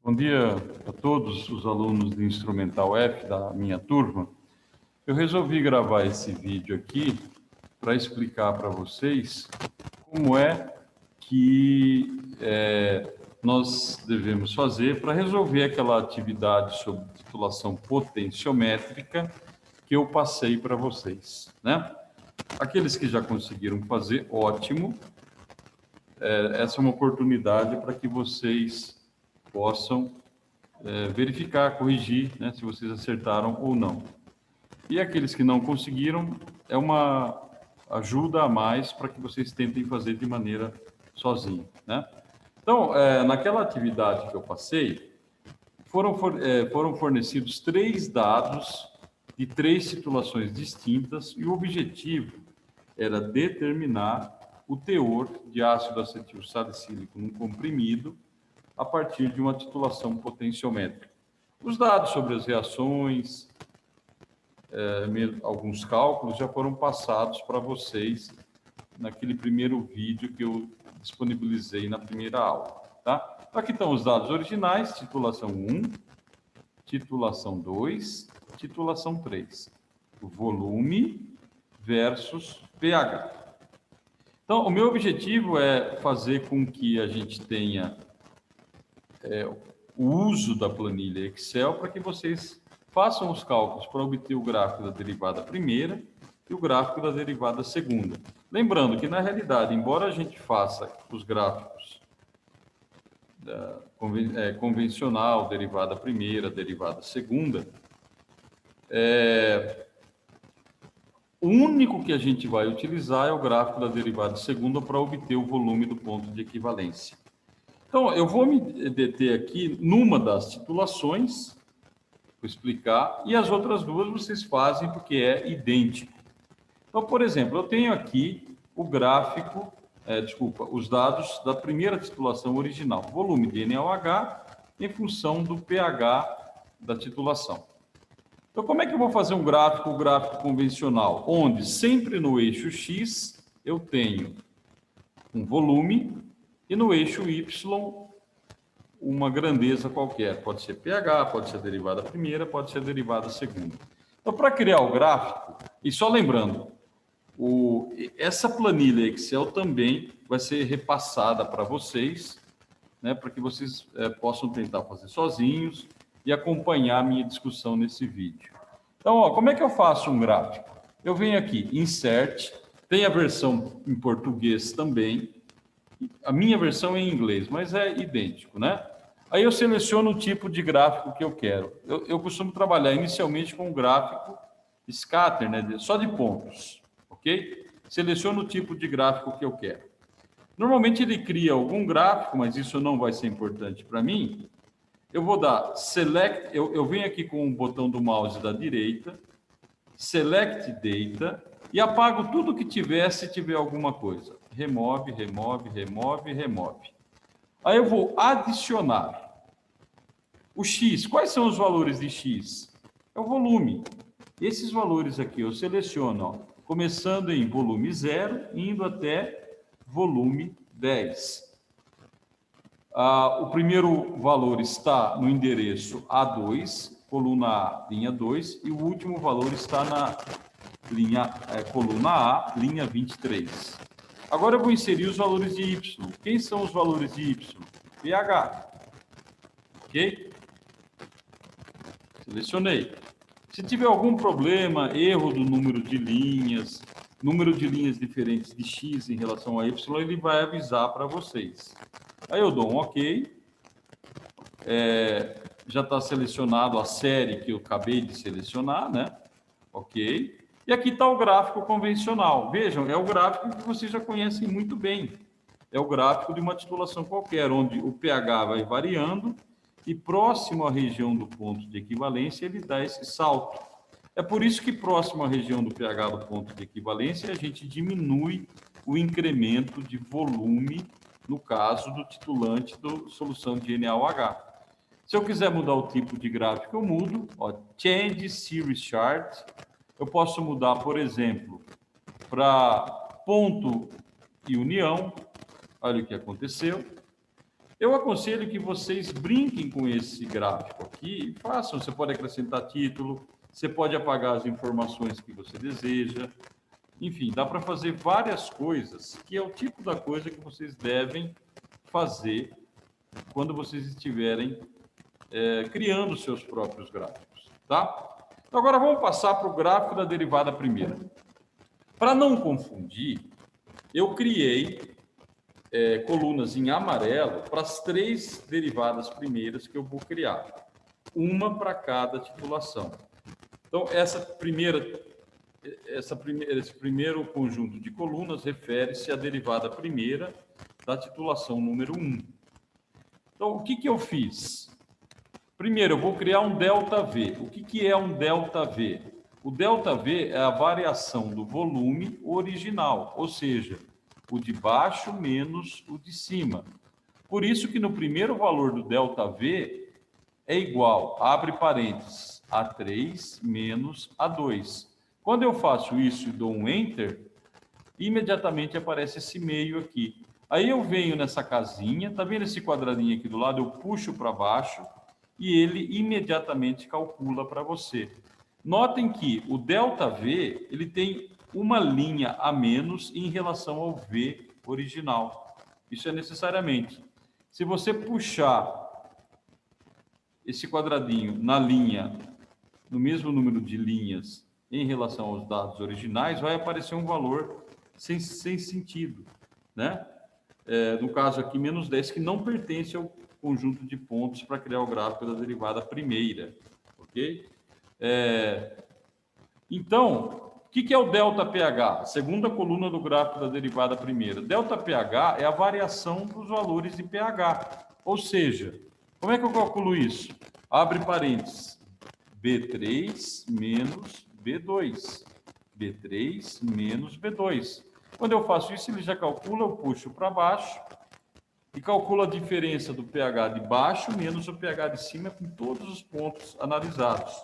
Bom dia a todos os alunos do Instrumental F da minha turma. Eu resolvi gravar esse vídeo aqui para explicar para vocês como é que nós devemos fazer para resolver aquela atividade sobre titulação potenciométrica que eu passei para vocês, né? Aqueles que já conseguiram fazer, ótimo. Essa é uma oportunidade para que vocês possam verificar, corrigir, né, se vocês acertaram ou não. E aqueles que não conseguiram, é uma ajuda a mais para que vocês tentem fazer de maneira sozinho, né? Então, naquela atividade que eu passei, foram fornecidos 3 dados de 3 titulações distintas e o objetivo era determinar o teor de ácido acetil salicílico num comprimido a partir de uma titulação potenciométrica. Os dados sobre as reações, alguns cálculos já foram passados para vocês naquele primeiro vídeo que eu disponibilizei na primeira aula, tá? Aqui estão os dados originais, titulação 1, titulação 2, titulação 3. O volume versus pH. Então, o meu objetivo é fazer com que a gente tenha o uso da planilha Excel para que vocês façam os cálculos para obter o gráfico da derivada primeira e o gráfico da derivada segunda. Lembrando que, na realidade, embora a gente faça os gráficos convencional, derivada primeira, derivada segunda, o único que a gente vai utilizar é o gráfico da derivada segunda para obter o volume do ponto de equivalência. Então, eu vou me deter aqui numa das titulações, vou explicar, e as outras duas vocês fazem porque é idêntico. Então, por exemplo, eu tenho aqui o gráfico, os dados da primeira titulação original, volume de NaOH em função do pH da titulação. Então, como é que eu vou fazer um gráfico convencional? Onde sempre no eixo X eu tenho um volume e no eixo Y uma grandeza qualquer. Pode ser pH, pode ser derivada primeira, pode ser derivada segunda. Então, para criar o gráfico, e só lembrando, essa planilha Excel também vai ser repassada para vocês, né, para que vocês possam tentar fazer sozinhos e acompanhar a minha discussão nesse vídeo. Então, como é que eu faço um gráfico? Eu venho aqui, Insert, tem a versão em português também, a minha versão é em inglês, mas é idêntico, né? Aí eu seleciono o tipo de gráfico que eu quero. Eu costumo trabalhar inicialmente com um gráfico scatter, né, só de pontos, ok? Seleciono o tipo de gráfico que eu quero. Normalmente ele cria algum gráfico, mas isso não vai ser importante para mim. Eu vou dar Select, eu venho aqui com o botão do mouse da direita, Select Data, e apago tudo que tiver, se tiver alguma coisa. Remove, remove, remove, remove. Aí eu vou adicionar o X. Quais são os valores de X? É o volume. Esses valores aqui eu seleciono, ó, começando em volume 0, indo até volume 10. O primeiro valor está no endereço A2, coluna A, linha 2, e o último valor está na coluna A, linha 23. Agora eu vou inserir os valores de Y. Quem são os valores de Y? pH. Ok? Selecionei. Se tiver algum problema, erro do número de linhas diferentes de X em relação a Y, ele vai avisar para vocês. Aí eu dou um OK. Já está selecionado a série que eu acabei de selecionar, né? OK. E aqui está o gráfico convencional. Vejam, é o gráfico que vocês já conhecem muito bem. É o gráfico de uma titulação qualquer, onde o pH vai variando e próximo à região do ponto de equivalência ele dá esse salto. É por isso que próximo à região do pH do ponto de equivalência a gente diminui o incremento de volume, no caso do titulante da solução de NaOH. Se eu quiser mudar o tipo de gráfico, eu mudo. Ó, Change Series Chart. Eu posso mudar, por exemplo, para ponto e união. Olha o que aconteceu. Eu aconselho que vocês brinquem com esse gráfico aqui e façam. Você pode acrescentar título, você pode apagar as informações que você deseja. Enfim, dá para fazer várias coisas, que é o tipo da coisa que vocês devem fazer quando vocês estiverem criando seus próprios gráficos, tá? Então, agora vamos passar para o gráfico da derivada primeira. Para não confundir, eu criei colunas em amarelo para as 3 derivadas primeiras que eu vou criar, uma para cada titulação. Então, esse primeiro conjunto de colunas refere-se à derivada primeira da titulação número 1. Então, o que eu fiz? Primeiro, eu vou criar um ΔV. O que é um ΔV? O ΔV é a variação do volume original, ou seja, o de baixo menos o de cima. Por isso que no primeiro valor do ΔV é igual, abre parênteses, A3 menos A2. Quando eu faço isso e dou um Enter, imediatamente aparece esse meio aqui. Aí eu venho nessa casinha, tá vendo esse quadradinho aqui do lado? Eu puxo para baixo e ele imediatamente calcula para você. Notem que o ΔV, ele tem uma linha a menos em relação ao V original. Isso é necessariamente. Se você puxar esse quadradinho na linha, no mesmo número de linhas em relação aos dados originais, vai aparecer um valor sem sentido, né? No caso aqui, menos 10, que não pertence ao conjunto de pontos para criar o gráfico da derivada primeira, ok? Então, o que é o ΔPH? Segunda coluna do gráfico da derivada primeira. ΔPH é a variação dos valores de pH. Ou seja, como é que eu calculo isso? Abre parênteses. B3 menos B2. B3 menos B2. Quando eu faço isso, ele já calcula, eu puxo para baixo e calcula a diferença do pH de baixo menos o pH de cima com todos os pontos analisados.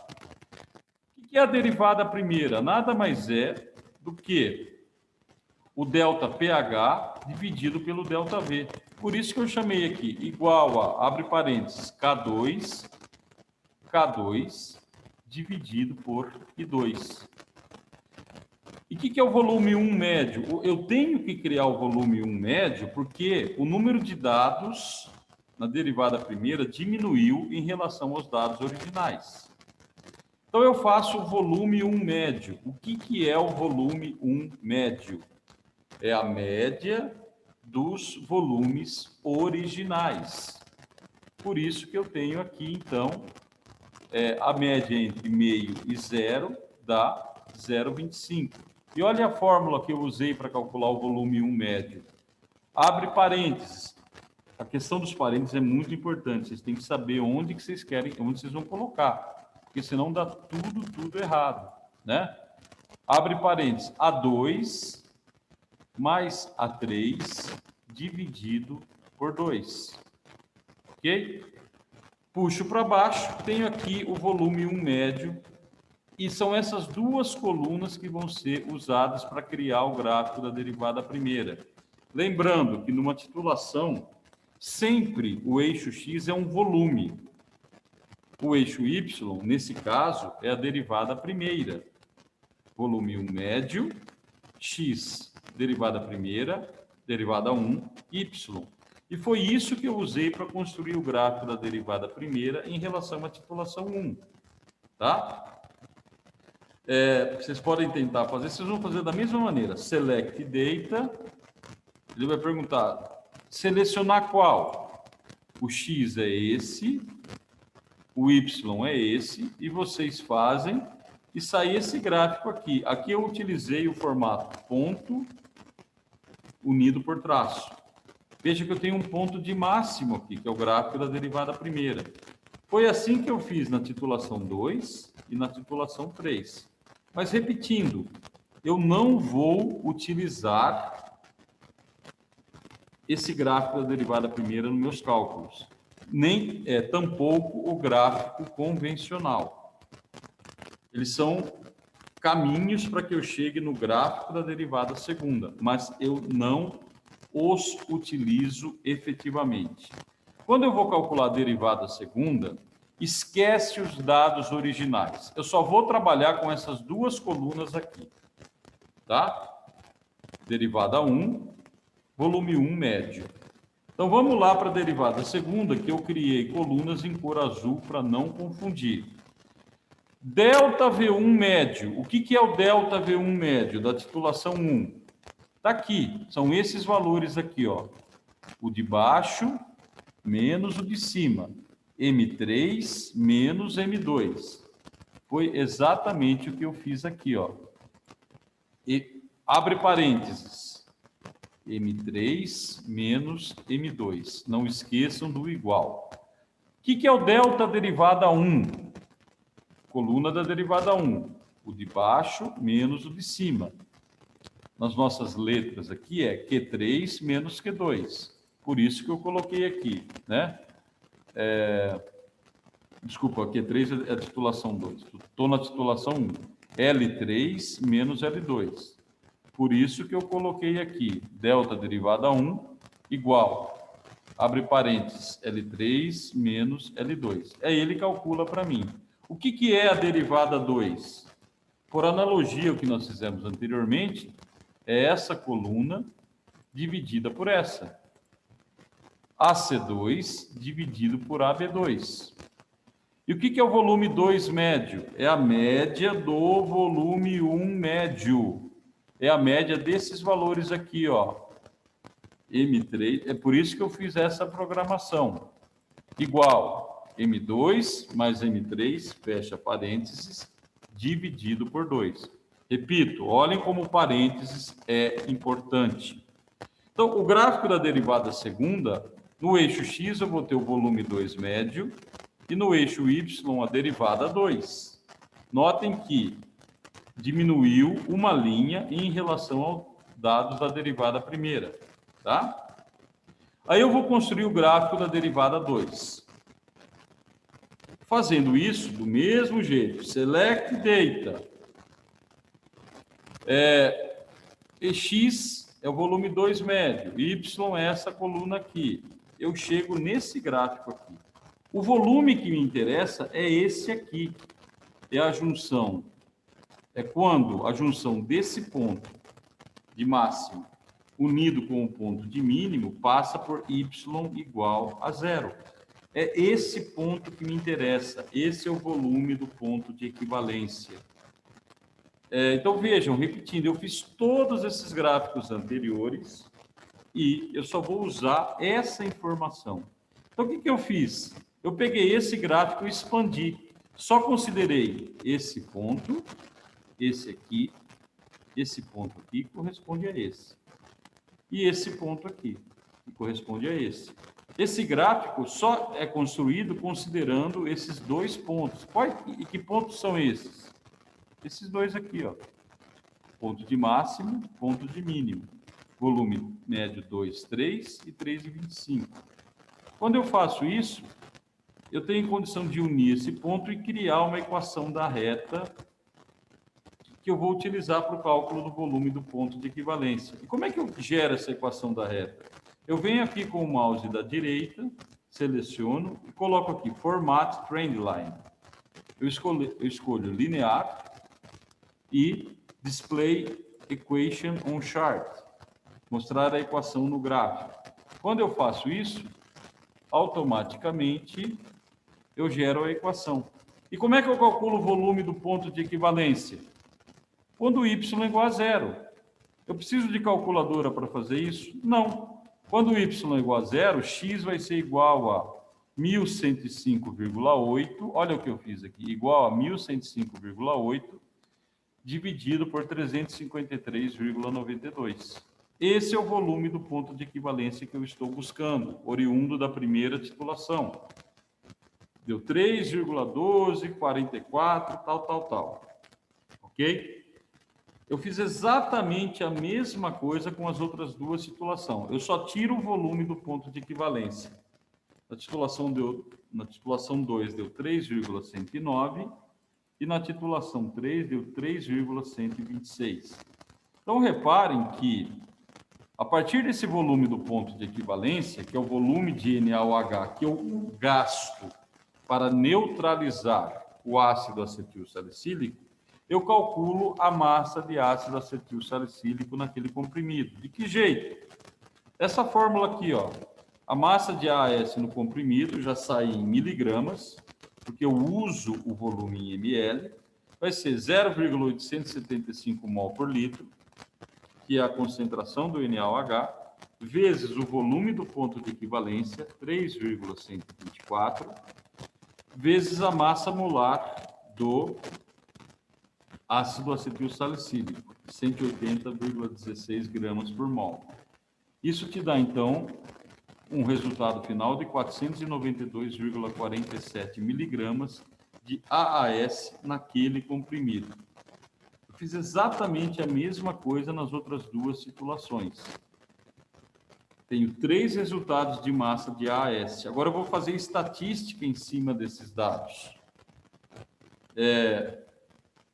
O que é a derivada primeira? Nada mais é do que o ΔPH dividido pelo ΔV. Por isso que eu chamei aqui igual a, abre parênteses, K2 dividido por I2. E o que é o volume 1 médio? Eu tenho que criar o volume 1 médio porque o número de dados na derivada primeira diminuiu em relação aos dados originais. Então, eu faço o volume 1 médio. O que é o volume 1 médio? É a média dos volumes originais. Por isso que eu tenho aqui, então, a média entre meio e 0 dá 0,25. E olha a fórmula que eu usei para calcular o volume 1 médio. Abre parênteses. A questão dos parênteses é muito importante. Vocês têm que saber onde que vocês querem, onde vocês vão colocar. Porque senão dá tudo errado, né? Abre parênteses. A2 mais A3 dividido por 2. Ok? Puxo para baixo, tenho aqui o volume 1 médio, e são essas duas colunas que vão ser usadas para criar o gráfico da derivada primeira. Lembrando que numa titulação, sempre o eixo x é um volume. O eixo y, nesse caso, é a derivada primeira. Volume 1 médio, x, derivada primeira, derivada 1, y. E foi isso que eu usei para construir o gráfico da derivada primeira em relação à titulação 1. Tá? Vocês podem tentar fazer, vocês vão fazer da mesma maneira. Select data, ele vai perguntar, selecionar qual? O x é esse, o y é esse, e vocês fazem, e sai esse gráfico aqui. Aqui eu utilizei o formato ponto unido por traço. Veja que eu tenho um ponto de máximo aqui, que é o gráfico da derivada primeira. Foi assim que eu fiz na titulação 2 e na titulação 3. Mas repetindo, eu não vou utilizar esse gráfico da derivada primeira nos meus cálculos, nem tampouco o gráfico convencional. Eles são caminhos para que eu chegue no gráfico da derivada segunda, mas eu não os utilizo efetivamente. Quando eu vou calcular a derivada segunda, esquece os dados originais. Eu só vou trabalhar com essas duas colunas aqui, tá? Derivada 1, volume 1 médio. Então, vamos lá para a derivada segunda, que eu criei colunas em cor azul para não confundir. Delta V1 médio. O que é o delta V1 médio da titulação 1? Está aqui. São esses valores aqui, ó. O de baixo menos o de cima. M3 menos M2. Foi exatamente o que eu fiz aqui, ó. E abre parênteses. M3 menos M2. Não esqueçam do igual. O que é o delta derivada 1? Coluna da derivada 1. O de baixo menos o de cima. Nas nossas letras aqui é Q3 menos Q2. Por isso que eu coloquei aqui, né? Desculpa, Q3 é a titulação 2. Estou na titulação 1. L3 menos L2. Por isso que eu coloquei aqui, delta derivada 1 igual, abre parênteses, L3 menos L2. É ele que calcula para mim. O que é a derivada 2? Por analogia ao que nós fizemos anteriormente, é essa coluna dividida por essa. AC2 dividido por AB2. E o que é o volume 2 médio? É a média do volume 1 médio. É a média desses valores aqui, ó. M3, é por isso que eu fiz essa programação. Igual M2 mais M3, fecha parênteses, dividido por 2. Repito, olhem como parênteses é importante. Então, o gráfico da derivada segunda, no eixo X eu vou ter o volume 2 médio e no eixo Y a derivada 2. Notem que diminuiu uma linha em relação aos dados da derivada primeira, tá? Aí eu vou construir o gráfico da derivada 2. Fazendo isso do mesmo jeito, select data. X é o volume 2 médio, Y é essa coluna aqui. Eu chego nesse gráfico aqui. O volume que me interessa é esse aqui. É a junção. É quando a junção desse ponto de máximo unido com o ponto de mínimo passa por y igual a 0. É esse ponto que me interessa. Esse é o volume do ponto de equivalência. Então, vejam, repetindo, eu fiz todos esses gráficos anteriores e eu só vou usar essa informação. Então, o que eu fiz? Eu peguei esse gráfico e expandi. Só considerei esse ponto, esse ponto aqui corresponde a esse. E esse ponto aqui, que corresponde a esse. Esse gráfico só é construído considerando esses dois pontos. E que pontos são esses? Esses dois aqui, ó. Ponto de máximo, ponto de mínimo. Volume médio 2, 3 e 3,25. Quando eu faço isso, eu tenho condição de unir esse ponto e criar uma equação da reta que eu vou utilizar para o cálculo do volume do ponto de equivalência. E como é que eu gero essa equação da reta? Eu venho aqui com o mouse da direita, seleciono e coloco aqui Format Trendline. Eu escolho linear e Display Equation on Chart, mostrar a equação no gráfico. Quando eu faço isso, automaticamente eu gero a equação. E como é que eu calculo o volume do ponto de equivalência? Quando y é igual a 0. Eu preciso de calculadora para fazer isso? Não. Quando y é igual a 0, x vai ser igual a 1105,8. Olha o que eu fiz aqui. Igual a 1105,8 dividido por 353,92. Esse é o volume do ponto de equivalência que eu estou buscando, oriundo da primeira titulação. Deu 3,1244, tal. Ok? Eu fiz exatamente a mesma coisa com as outras duas titulações. Eu só tiro o volume do ponto de equivalência. Na titulação 2 deu 3,109 e na titulação 3 deu 3,126. Então, reparem que A partir desse volume do ponto de equivalência, que é o volume de NaOH que eu gasto para neutralizar o ácido acetil salicílico, eu calculo a massa de ácido acetil salicílico naquele comprimido. De que jeito? Essa fórmula aqui, ó, a massa de AAS no comprimido já sai em miligramas, porque eu uso o volume em ml, vai ser 0,875 mol por litro, que é a concentração do NaOH, vezes o volume do ponto de equivalência, 3,124, vezes a massa molar do ácido acetil salicílico, 180,16 gramas por mol. Isso te dá, então, um resultado final de 492,47 miligramas de AAS naquele comprimido. Eu fiz exatamente a mesma coisa nas outras duas titulações. Tenho 3 resultados de massa de AAS. Agora eu vou fazer estatística em cima desses dados.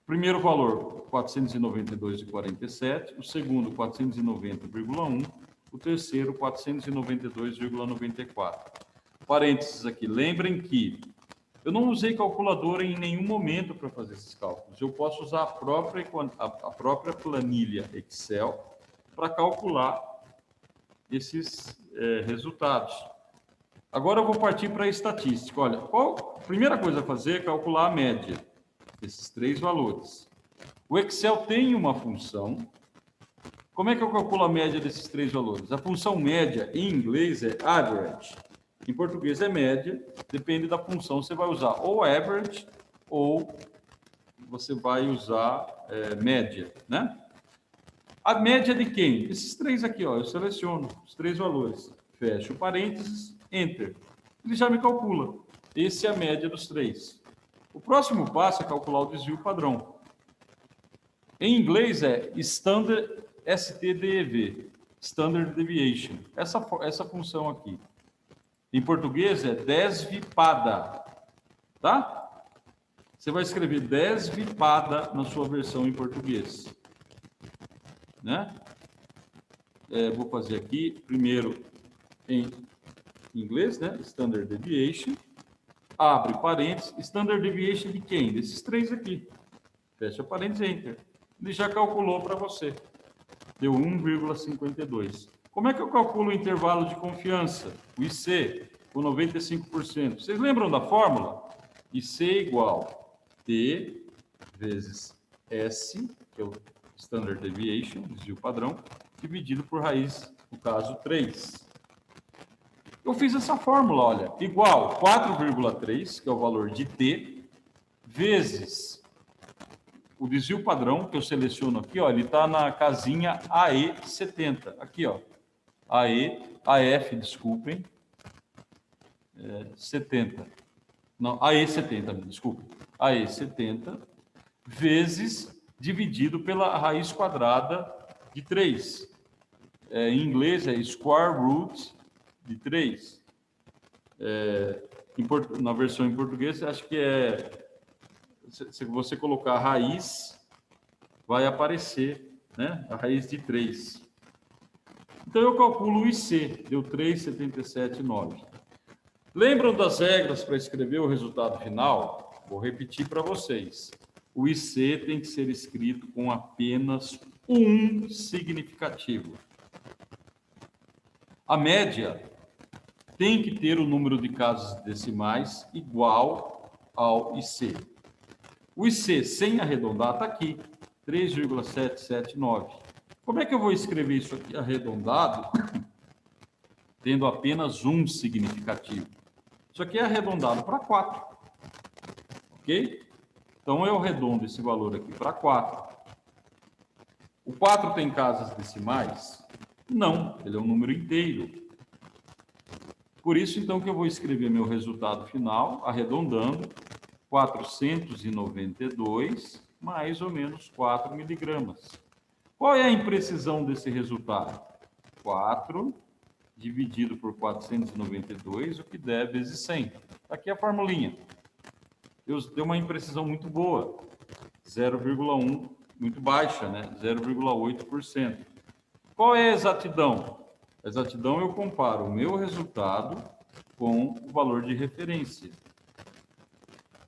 Primeiro valor, 492,47. O segundo, 490,1. O terceiro, 492,94. Parênteses aqui. Lembrem que eu não usei calculadora em nenhum momento para fazer esses cálculos. Eu posso usar a própria planilha Excel para calcular esses resultados. Agora eu vou partir para a estatística. Olha, a primeira coisa a fazer é calcular a média desses 3 valores. O Excel tem uma função. Como é que eu calculo a média desses 3 valores? A função média em inglês é average. Em português é média, depende da função. Você vai usar ou average ou você vai usar média, né? A média de quem? Esses 3 aqui, ó, eu seleciono os 3 valores. Fecho parênteses, enter. Ele já me calcula. Essa é a média dos 3. O próximo passo é calcular o desvio padrão. Em inglês é Standard STDEV, Standard Deviation. Essa função aqui. Em português é desvipada, tá? Você vai escrever desvipada na sua versão em português, né? Vou fazer aqui primeiro em inglês, né? Standard Deviation. Abre parênteses. Standard Deviation de quem? Desses 3 aqui. Fecha parênteses, enter. Ele já calculou para você. Deu 1,52. Como é que eu calculo o intervalo de confiança? O IC, com 95%. Vocês lembram da fórmula? IC igual T vezes S, que é o Standard Deviation, desvio padrão, dividido por raiz, no caso, 3. Eu fiz essa fórmula, olha, igual 4,3, que é o valor de T, vezes o desvio padrão, que eu seleciono aqui, ó, ele está na casinha AE70. Aqui, ó, AF, desculpem, 70. Não, AE70, desculpa. AE70 vezes dividido pela raiz quadrada de 3. Em inglês é square root de 3. Na versão em português, acho que se você colocar a raiz, vai aparecer, né, a raiz de 3. Então, eu calculo o IC, deu 3,779. Lembram das regras para escrever o resultado final? Vou repetir para vocês. O IC tem que ser escrito com apenas um significativo. A média tem que ter o número de casas decimais igual ao IC. O IC sem arredondar está aqui, 3,779. Como é que eu vou escrever isso aqui arredondado, tendo apenas um significativo? Isso aqui é arredondado para 4, ok? Então, eu arredondo esse valor aqui para 4. O 4 tem casas decimais? Não, ele é um número inteiro. Por isso, então, que eu vou escrever meu resultado final, arredondando, 492 mais ou menos 4 miligramas. Qual é a imprecisão desse resultado? 4 dividido por 492, o que der vezes 100. Aqui é a formulinha. Deu uma imprecisão muito boa, 0,1, muito baixa, né? 0,8%. Qual é a exatidão? A exatidão eu comparo o meu resultado com o valor de referência.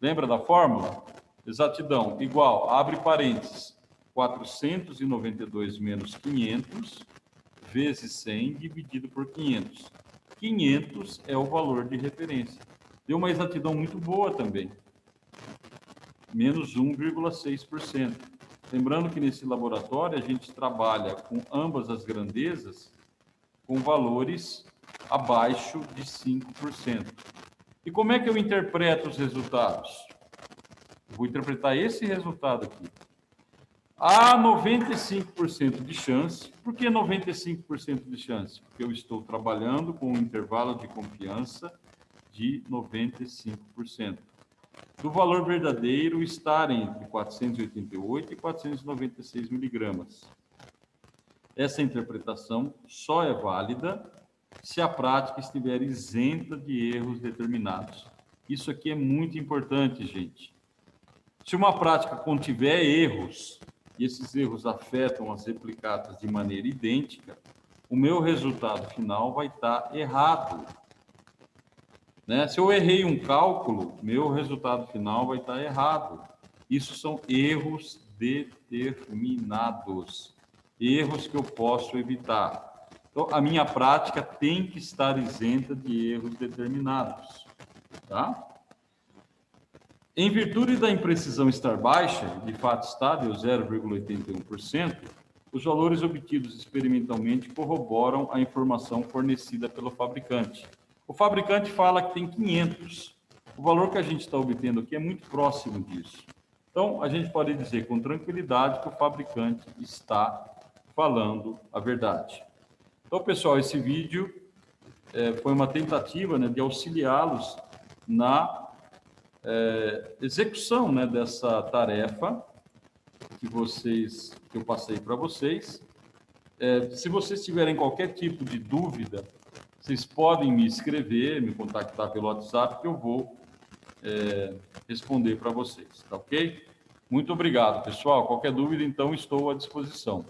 Lembra da fórmula? Exatidão igual, abre parênteses, 492 menos 500 vezes 100 dividido por 500. 500 é o valor de referência. Deu uma exatidão muito boa também. Menos 1,6%. Lembrando que nesse laboratório a gente trabalha com ambas as grandezas com valores abaixo de 5%. E como é que eu interpreto os resultados? Eu vou interpretar esse resultado aqui. Há 95% de chance. Por que 95% de chance? Porque eu estou trabalhando com um intervalo de confiança de 95%. Do valor verdadeiro estar entre 488 e 496 miligramas. Essa interpretação só é válida se a prática estiver isenta de erros determinados. Isso aqui é muito importante, gente. Se uma prática contiver erros, e esses erros afetam as replicadas de maneira idêntica, o meu resultado final vai estar errado. Né? Se eu errei um cálculo, meu resultado final vai estar errado. Isso são erros determinados. Erros que eu posso evitar. Então, a minha prática tem que estar isenta de erros determinados. Tá? Em virtude da imprecisão estar baixa, de fato estável, 0,81%, os valores obtidos experimentalmente corroboram a informação fornecida pelo fabricante. O fabricante fala que tem 500. O valor que a gente está obtendo aqui é muito próximo disso. Então, a gente pode dizer com tranquilidade que o fabricante está falando a verdade. Então, pessoal, esse vídeo foi uma tentativa, né, de auxiliá-los na execução, né, dessa tarefa que eu passei para vocês. Se vocês tiverem qualquer tipo de dúvida, vocês podem me escrever, me contactar pelo WhatsApp, que eu vou responder para vocês, tá ok? Muito obrigado, pessoal. Qualquer dúvida, então, estou à disposição.